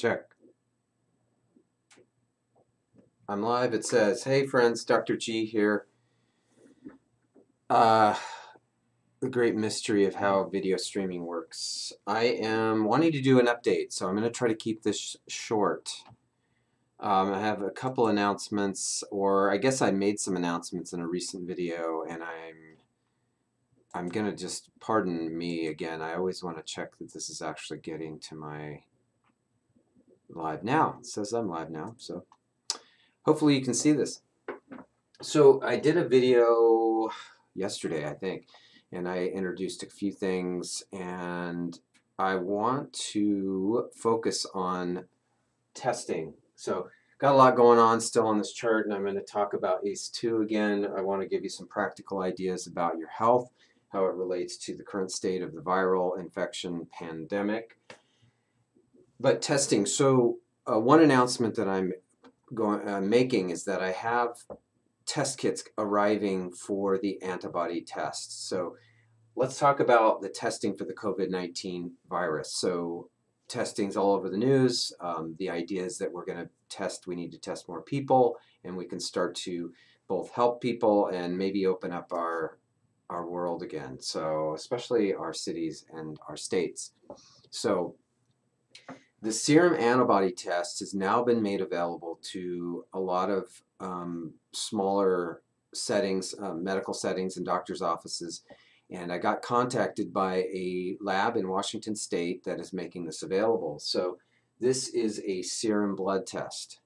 Check. I'm live. It says, hey friends, Dr. G here. The great mystery of how video streaming works. I am wanting to do an update, so I'm going to try to keep this short. I have a couple announcements, or I guess I made some announcements in a recent video, and I'm going to just, pardon me again, I always want to check that this is actually getting to my live now. It says I'm live now, so hopefully you can see this. So I did a video yesterday, I think, and I introduced a few things, and I want to focus on testing. So got a lot going on still on this chart, and I'm going to talk about ACE2 again. I want to give you some practical ideas about your health, how it relates to the current state of the viral infection pandemic. But testing, so one announcement that I'm making is that I have test kits arriving for the antibody test. So let's talk about the testing for the COVID-19 virus. So testing's all over the news. The idea is that we're going to test, we need to test more people, and we can start to both help people and maybe open up our world again. So especially our cities and our states. So the serum antibody test has now been made available to a lot of smaller settings, medical settings and doctors' offices. And I got contacted by a lab in Washington State that is making this available. So this is a serum blood test.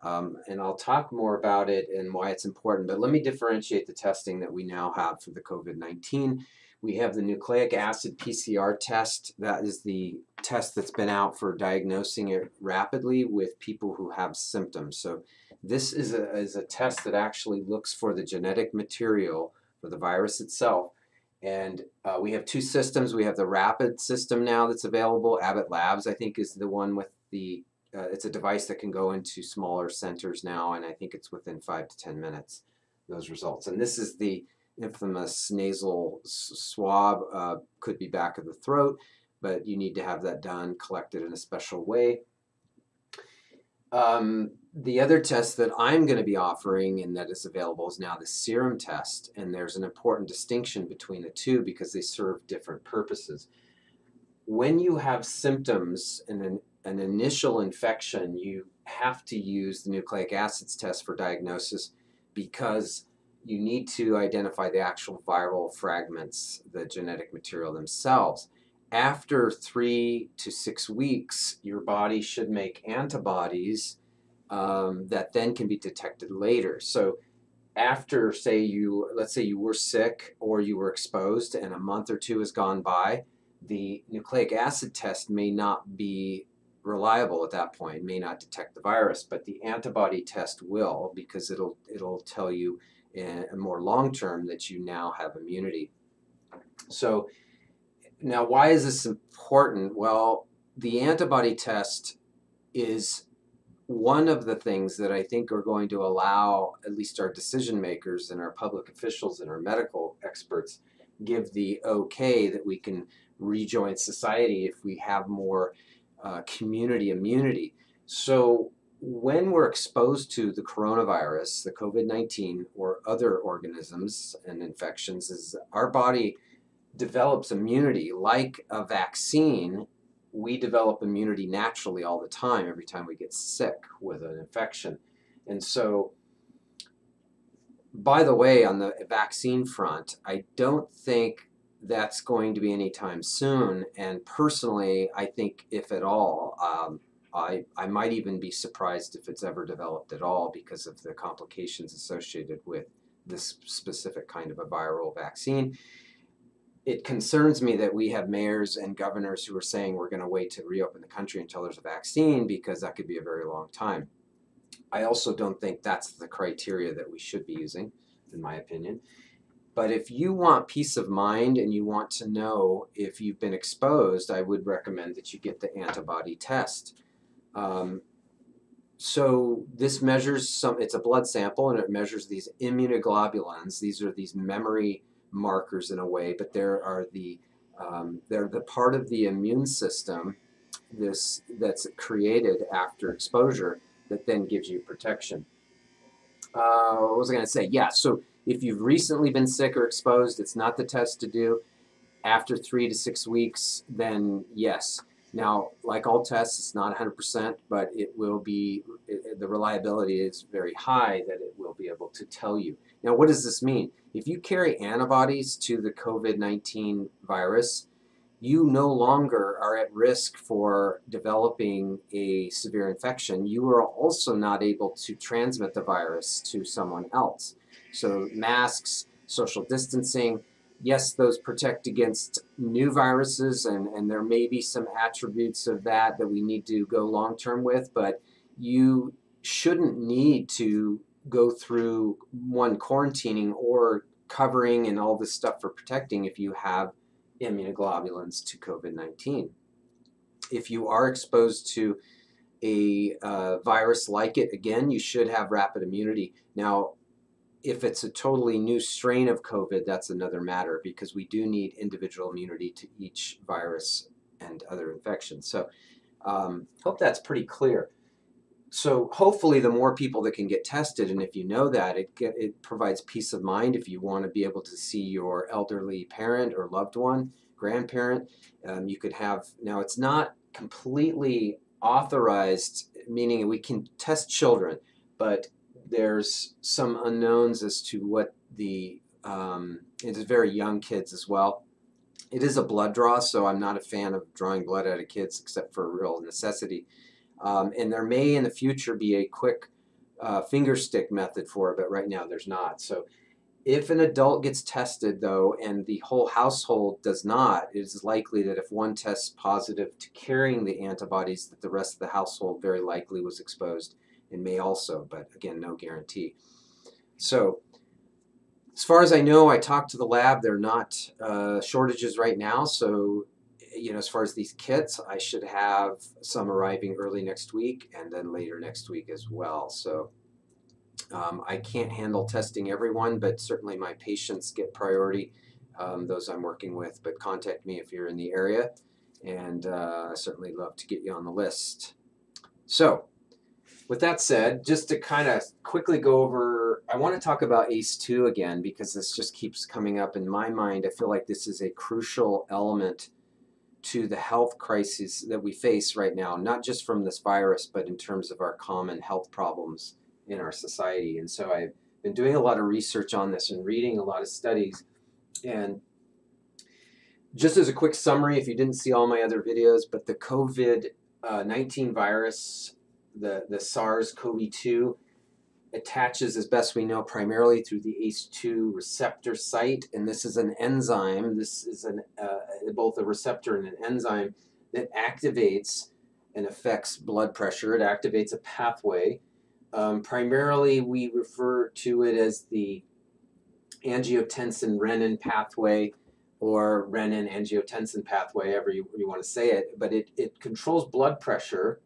And I'll talk more about it and why it's important. But let me differentiate the testing that we now have for the COVID-19. We have the nucleic acid PCR test. That is the test that's been out for diagnosing it rapidly with people who have symptoms. So this is a test that actually looks for the genetic material for the virus itself. And we have two systems. We have the rapid system now that's available. Abbott Labs, I think, is the one with the, it's a device that can go into smaller centers now, and I think it's within 5 to 10 minutes, those results. And this is the infamous nasal swab, could be back of the throat, but you need to have that done, collected in a special way. The other test that I'm going to be offering and that is available is now the serum test, and there's an important distinction between the two because they serve different purposes. When you have symptoms and an initial infection, you have to use the nucleic acids test for diagnosis because you need to identify the actual viral fragments, the genetic material themselves. After 3 to 6 weeks, your body should make antibodies that then can be detected later. So after, let's say you were sick or you were exposed and a month or two has gone by, the nucleic acid test may not be reliable at that point, may not detect the virus, but the antibody test will, because it'll tell you in a more long term that you now have immunity. So now, why is this important? Well, the antibody test is one of the things that I think are going to allow at least our decision makers and our public officials and our medical experts give the okay that we can rejoin society if we have more community immunity. So when we're exposed to the coronavirus, the COVID-19, or other organisms and infections, is our body develops immunity. Like a vaccine, we develop immunity naturally all the time, every time we get sick with an infection. And so, by the way, on the vaccine front, I don't think that's going to be anytime soon. And personally, I think if at all, I might even be surprised if it's ever developed at all because of the complications associated with this specific kind of a viral vaccine. It concerns me that we have mayors and governors who are saying we're going to wait to reopen the country until there's a vaccine because that could be a very long time. I also don't think that's the criteria that we should be using, in my opinion. But if you want peace of mind and you want to know if you've been exposed, I would recommend that you get the antibody test. So this measures it's a blood sample and it measures these immunoglobulins. These are these memory markers in a way, but they're the part of the immune system that's created after exposure that then gives you protection. What was I going to say? Yeah, so if you've recently been sick or exposed, it's not the test to do. After 3 to 6 weeks, then yes. Now, like all tests, it's not 100%, but it will be, the reliability is very high that it will be able to tell you. Now, what does this mean? If you carry antibodies to the COVID-19 virus, you no longer are at risk for developing a severe infection. You are also not able to transmit the virus to someone else. So masks, social distancing, yes, those protect against new viruses, and there may be some attributes of that we need to go long-term with, but you shouldn't need to go through quarantining or covering and all this stuff for protecting if you have immunoglobulins to COVID-19. If you are exposed to a virus like it, again, you should have rapid immunity. Now, if it's a totally new strain of COVID, that's another matter, because we do need individual immunity to each virus and other infections. So hope that's pretty clear. So hopefully the more people that can get tested, and if you know that, it provides peace of mind if you want to be able to see your elderly parent or loved one, grandparent. You could have, now it's not completely authorized, meaning we can test children, but there's some unknowns as to what it is very young kids as well. It is a blood draw, so I'm not a fan of drawing blood out of kids except for real necessity. And there may in the future be a quick finger stick method for it, but right now there's not. So if an adult gets tested, though, and the whole household does not, it is likely that if one tests positive to carrying the antibodies, that the rest of the household very likely was exposed and may also, but again, no guarantee. So as far as I know, I talked to the lab. They're not shortages right now, so as far as these kits, I should have some arriving early next week and then later next week as well. So I can't handle testing everyone, but certainly my patients get priority, those I'm working with. But contact me if you're in the area, and I certainly love to get you on the list. So with that said, just to kind of quickly go over, I want to talk about ACE2 again, because this just keeps coming up in my mind. I feel like this is a crucial element to the health crisis that we face right now, not just from this virus, but in terms of our common health problems in our society. And so I've been doing a lot of research on this and reading a lot of studies. And just as a quick summary, if you didn't see all my other videos, but the COVID-19 virus, the SARS-CoV-2, attaches, as best we know, primarily through the ACE2 receptor site, and this is an enzyme. This is both a receptor and an enzyme that activates and affects blood pressure. It activates a pathway. Primarily, we refer to it as the angiotensin renin pathway, or Renin-Angiotensin Pathway, however you want to say it, but it controls blood pressure.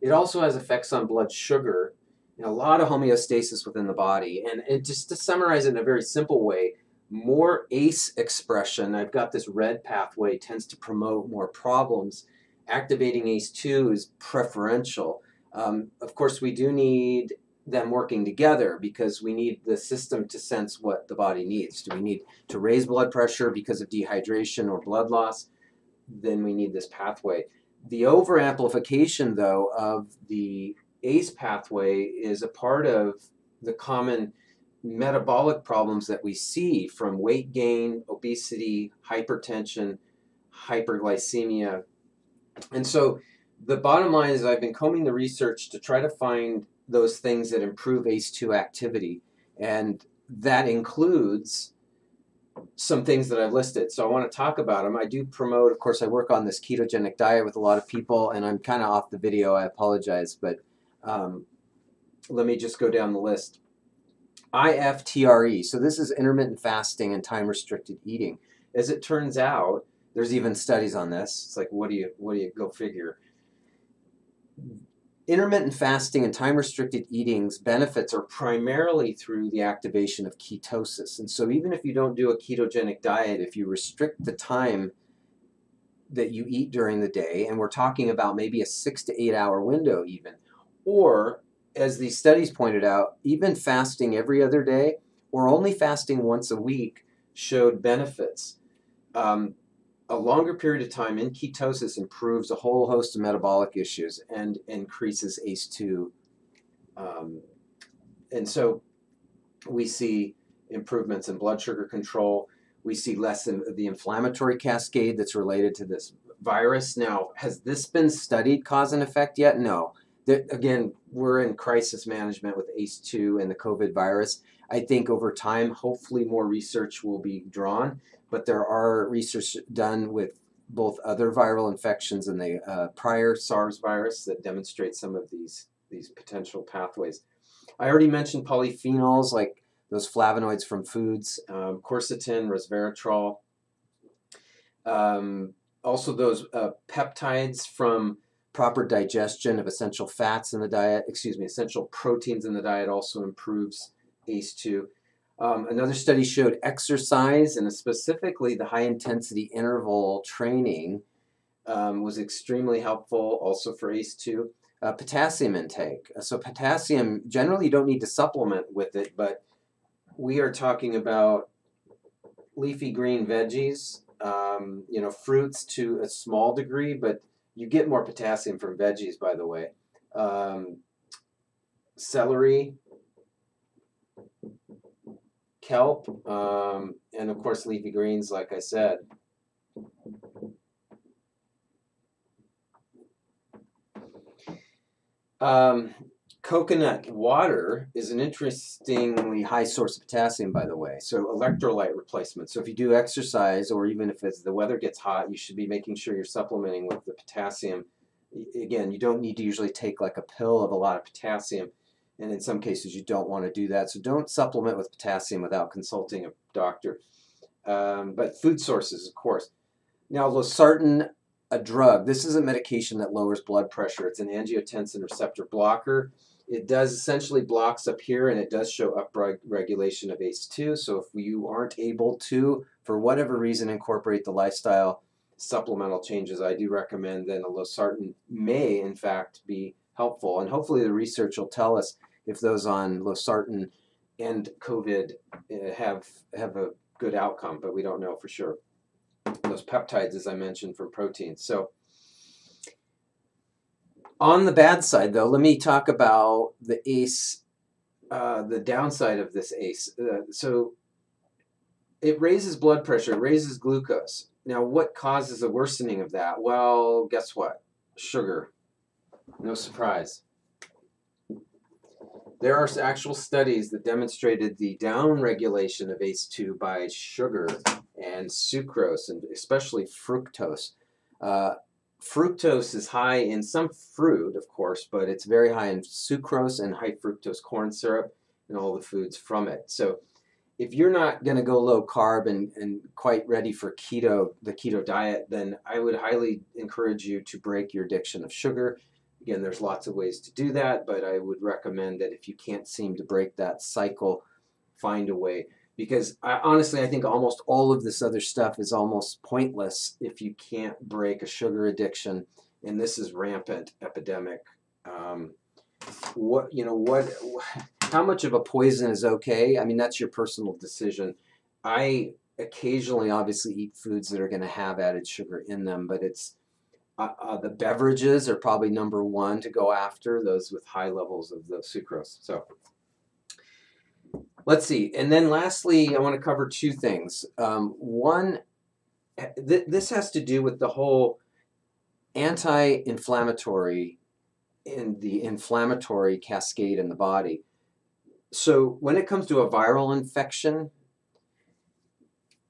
It also has effects on blood sugar, and a lot of homeostasis within the body. And just to summarize it in a very simple way, more ACE expression, I've got this red pathway, tends to promote more problems. Activating ACE2 is preferential. Of course, we do need them working together, because we need the system to sense what the body needs. Do we need to raise blood pressure because of dehydration or blood loss? Then we need this pathway. The overamplification, though, of the ACE pathway is a part of the common metabolic problems that we see, from weight gain, obesity, hypertension, hyperglycemia. And so the bottom line is I've been combing the research to try to find those things that improve ACE2 activity, and that includes some things that I've listed. So I want to talk about them. I do promote, of course, I work on this ketogenic diet with a lot of people, and I'm kind of off the video, I apologize, but let me just go down the list. IFTRE, so this is intermittent fasting and time-restricted eating. As it turns out, there's even studies on this. It's like, what do you go figure? Intermittent fasting and time-restricted eating's benefits are primarily through the activation of ketosis. And so even if you don't do a ketogenic diet, if you restrict the time that you eat during the day, and we're talking about maybe a 6 to 8 hour window even, or as these studies pointed out, even fasting every other day or only fasting once a week showed benefits. A longer period of time in ketosis improves a whole host of metabolic issues and increases ACE2. And so we see improvements in blood sugar control. We see less of the inflammatory cascade that's related to this virus. Now, has this been studied cause and effect yet? No. Again, we're in crisis management with ACE2 and the COVID virus. I think over time, hopefully more research will be drawn, but there are research done with both other viral infections and the prior SARS virus that demonstrate some of these potential pathways. I already mentioned polyphenols like those flavonoids from foods, quercetin, resveratrol. Also those peptides from proper digestion of essential fats in the diet, essential proteins in the diet also improves ACE2. Another study showed exercise, and specifically the high intensity interval training was extremely helpful also for ACE2. Potassium intake. So potassium, generally you don't need to supplement with it, but we are talking about leafy green veggies, fruits to a small degree, but you get more potassium from veggies, by the way. Celery, kelp, and of course leafy greens, like I said. Coconut water is an interestingly high source of potassium, by the way. So electrolyte replacement. So if you do exercise, or even if the weather gets hot, you should be making sure you're supplementing with the potassium. Again, you don't need to usually take like a pill of a lot of potassium, and in some cases you don't want to do that. So don't supplement with potassium without consulting a doctor. But food sources, of course. Now, losartan, a drug. This is a medication that lowers blood pressure. It's an angiotensin receptor blocker. It does essentially blocks up here, and it does show upregulation of ACE2. So if you aren't able to, for whatever reason, incorporate the lifestyle supplemental changes I do recommend, then a losartan may, in fact, be helpful. And hopefully the research will tell us if those on losartan and COVID have a good outcome, but we don't know for sure. Those peptides, as I mentioned, from proteins. So on the bad side, though, let me talk about the ACE, the downside of this ACE. So it raises blood pressure, it raises glucose. Now, what causes a worsening of that? Well, guess what? Sugar. No surprise. There are actual studies that demonstrated the downregulation of ACE2 by sugar and sucrose, and especially fructose. Fructose is high in some fruit, of course, but it's very high in sucrose and high fructose corn syrup and all the foods from it. So if you're not going to go low carb and quite ready for the keto diet, then I would highly encourage you to break your addiction of sugar. Again, there's lots of ways to do that, but I would recommend that if you can't seem to break that cycle, find a way. Because honestly, I think almost all of this other stuff is almost pointless if you can't break a sugar addiction, and this is rampant epidemic. How much of a poison is okay? I mean, that's your personal decision. I occasionally obviously eat foods that are going to have added sugar in them, but it's the beverages are probably number one to go after, those with high levels of the sucrose. So let's see. And then lastly, I want to cover two things. One, this has to do with the whole anti-inflammatory and the inflammatory cascade in the body. So when it comes to a viral infection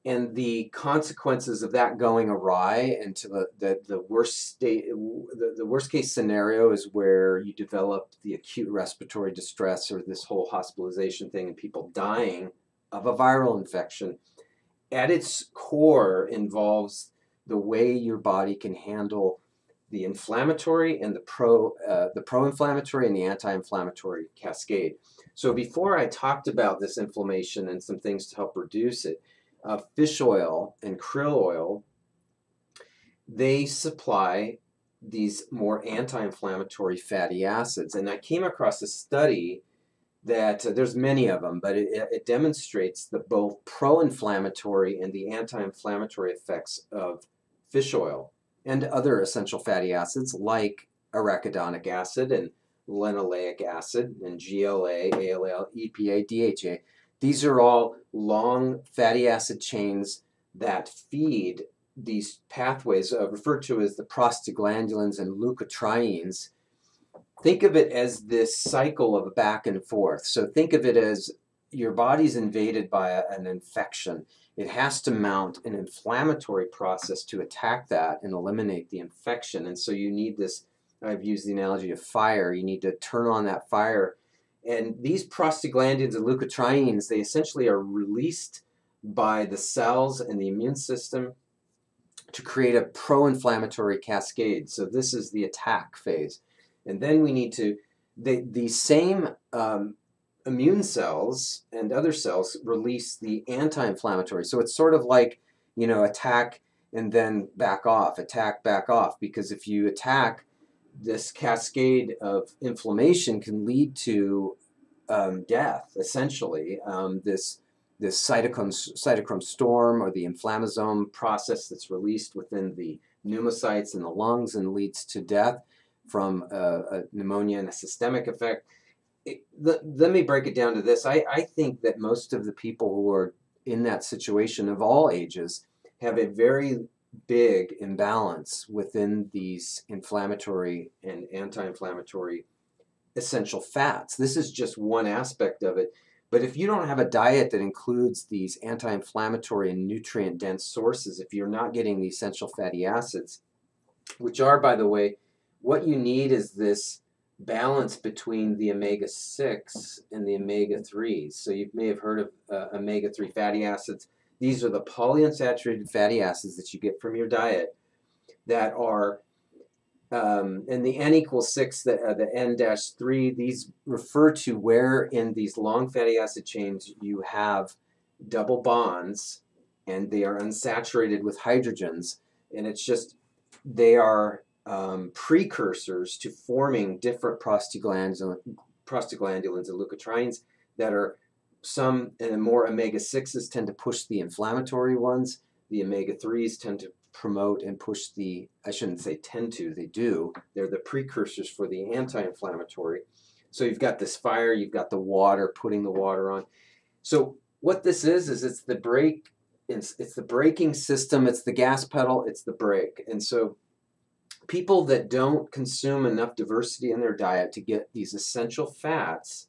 and the consequences of that going awry, and to the worst state, the worst case scenario is where you develop the acute respiratory distress, or this whole hospitalization thing and people dying of a viral infection. At its core involves the way your body can handle the inflammatory and the pro-inflammatory and the anti-inflammatory cascade. So before I talked about this inflammation and some things to help reduce it, fish oil and krill oil they supply these more anti-inflammatory fatty acids. And I came across a study that there's many of them, but it demonstrates the both pro-inflammatory and the anti-inflammatory effects of fish oil and other essential fatty acids like arachidonic acid and linoleic acid and GLA, ALL, EPA, DHA. These are all long fatty acid chains that feed these pathways referred to as the prostaglandins and leukotrienes. Think of it as this cycle of back and forth. So think of it as your body's invaded by an infection. It has to mount an inflammatory process to attack that and eliminate the infection. And so you need this, I've used the analogy of fire. You need to turn on that fire. And these prostaglandins and leukotrienes, they essentially are released by the cells and the immune system to create a pro-inflammatory cascade. So this is the attack phase. And then we need to, the same immune cells and other cells release the anti-inflammatory. So it's sort of like, attack and then back off, attack, back off. Because if you attack, this cascade of inflammation can lead to death, essentially. This cytochrome storm or the inflammasome process that's released within the pneumocytes in the lungs and leads to death from a pneumonia and a systemic effect. Let me break it down to this. I think that most of the people who are in that situation of all ages have a very big imbalance within these inflammatory and anti-inflammatory essential fats. This is just one aspect of it. But if you don't have a diet that includes these anti-inflammatory and nutrient-dense sources, if you're not getting the essential fatty acids, which are, by the way, what you need is this balance between the omega-6 and the omega-3s. So you may have heard of omega-3 fatty acids. These are the polyunsaturated fatty acids that you get from your diet that are, and the N equals 6, the N-3, these refer to where in these long fatty acid chains you have double bonds and they are unsaturated with hydrogens. And it's just, they are precursors to forming different prostaglandins and leukotrienes that are some, and more omega-6s tend to push the inflammatory ones. The omega-3s tend to promote and push the, I shouldn't say tend to, they do. They're the precursors for the anti-inflammatory. So you've got this fire, you've got the water, putting the water on. So what this is it's the brake, it's the braking system, it's the gas pedal, it's the brake. And so people that don't consume enough diversity in their diet to get these essential fats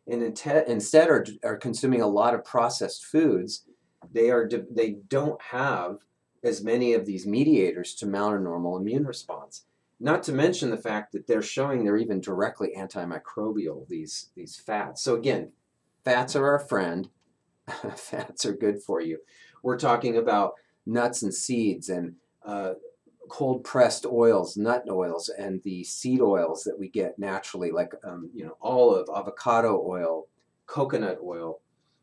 and instead are consuming a lot of processed foods, they don't have as many of these mediators to mount a normal immune response. Not to mention the fact that they're showing they're even directly antimicrobial, these fats. So again, fats are our friend. Fats are good for you. We're talking about nuts and seeds and cold pressed oils, nut oils, and the seed oils that we get naturally, like olive, avocado oil, coconut oil,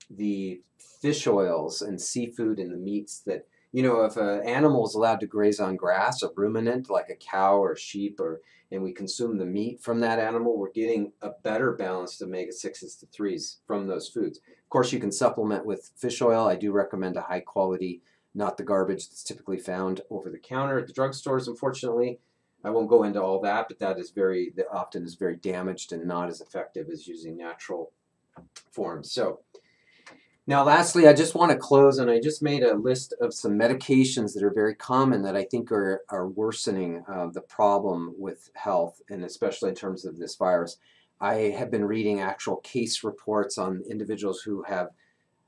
the fish oils and seafood and the meats that, if an animal is allowed to graze on grass, a ruminant like a cow or a sheep, and we consume the meat from that animal, we're getting a better balanced omega-6s to 3s from those foods. Of course, you can supplement with fish oil. I do recommend a high quality, not the garbage that's typically found over the counter at the drugstores, unfortunately. I won't go into all that, but that often is very damaged and not as effective as using natural forms. So now lastly, I just want to close, and I just made a list of some medications that are very common that I think are worsening the problem with health, and especially in terms of this virus. I have been reading actual case reports on individuals who have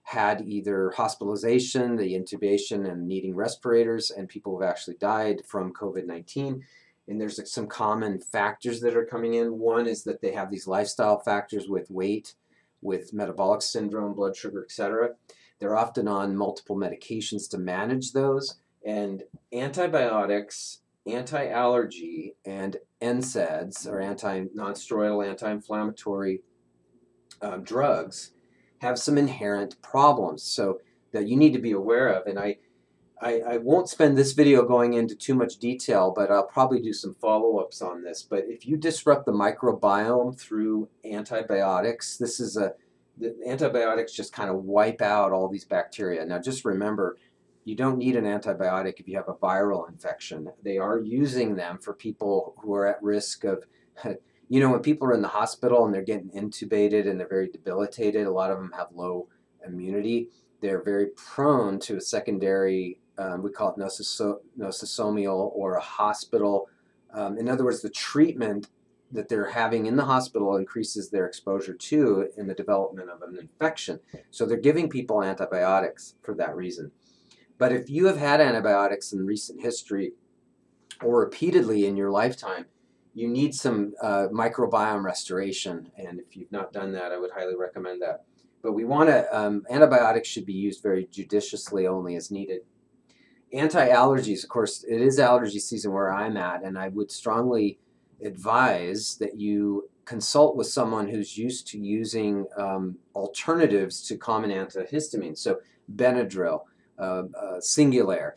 had either hospitalization, the intubation, and needing respirators, and people who have actually died from COVID-19. And there's some common factors that are coming in. One is that they have these lifestyle factors with weight, with metabolic syndrome, blood sugar, etc. They're often on multiple medications to manage those. And antibiotics, anti-allergy, and Nsaids, or non-steroidal anti-inflammatory drugs, have some inherent problems so that you need to be aware of. And I won't spend this video going into too much detail, but I'll probably do some follow-ups on this. But if you disrupt the microbiome through antibiotics, the antibiotics just kind of wipe out all these bacteria. Now just remember, you don't need an antibiotic if you have a viral infection. They are using them for people who are at risk of, when people are in the hospital and they're getting intubated and they're very debilitated, a lot of them have low immunity. They're very prone to a secondary, we call it nosocomial, or a hospital. In other words, the treatment that they're having in the hospital increases their exposure to in the development of an infection. So they're giving people antibiotics for that reason. But if you have had antibiotics in recent history or repeatedly in your lifetime, you need some microbiome restoration. And if you've not done that, I would highly recommend that. But we want to, antibiotics should be used very judiciously, only as needed. Anti-allergies, of course, it is allergy season where I'm at, and I would strongly advise that you consult with someone who's used to using alternatives to common antihistamines. So Benadryl, Singulair.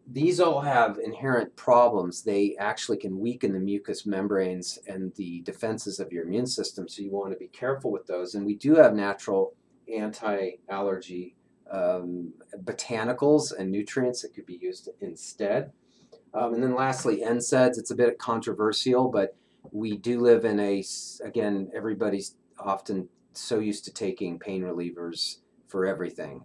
These all have inherent problems. They actually can weaken the mucous membranes and the defenses of your immune system, so you want to be careful with those. And we do have natural anti-allergy botanicals and nutrients that could be used instead. And then lastly, Nsaids. It's a bit controversial, but we do live in again, everybody's often so used to taking pain relievers for everything.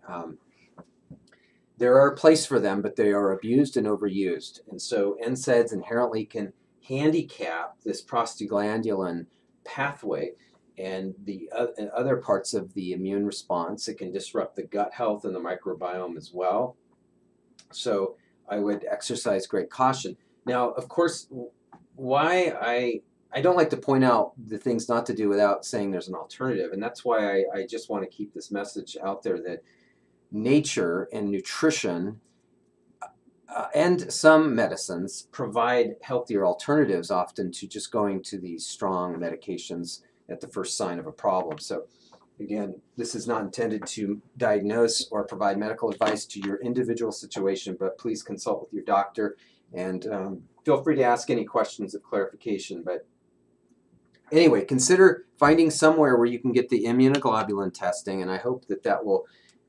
There are a place for them, but they are abused and overused. And so Nsaids inherently can handicap this prostaglandin pathway and the other parts of the immune response. It can disrupt the gut health and the microbiome as well. So I would exercise great caution. Now, of course, why I don't like to point out the things not to do without saying there's an alternative. And that's why I just want to keep this message out there that nature and nutrition and some medicines provide healthier alternatives often to just going to these strong medications at the first sign of a problem. So again, this is not intended to diagnose or provide medical advice to your individual situation, but please consult with your doctor and feel free to ask any questions of clarification. But anyway, consider finding somewhere where you can get the immunoglobulin testing, and I hope that that will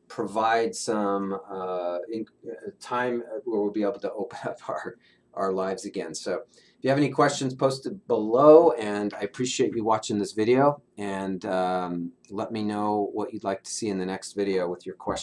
provide some time where we'll be able to open up our lives again. So if you have any questions, post it below, and I appreciate you watching this video, and let me know what you'd like to see in the next video with your questions.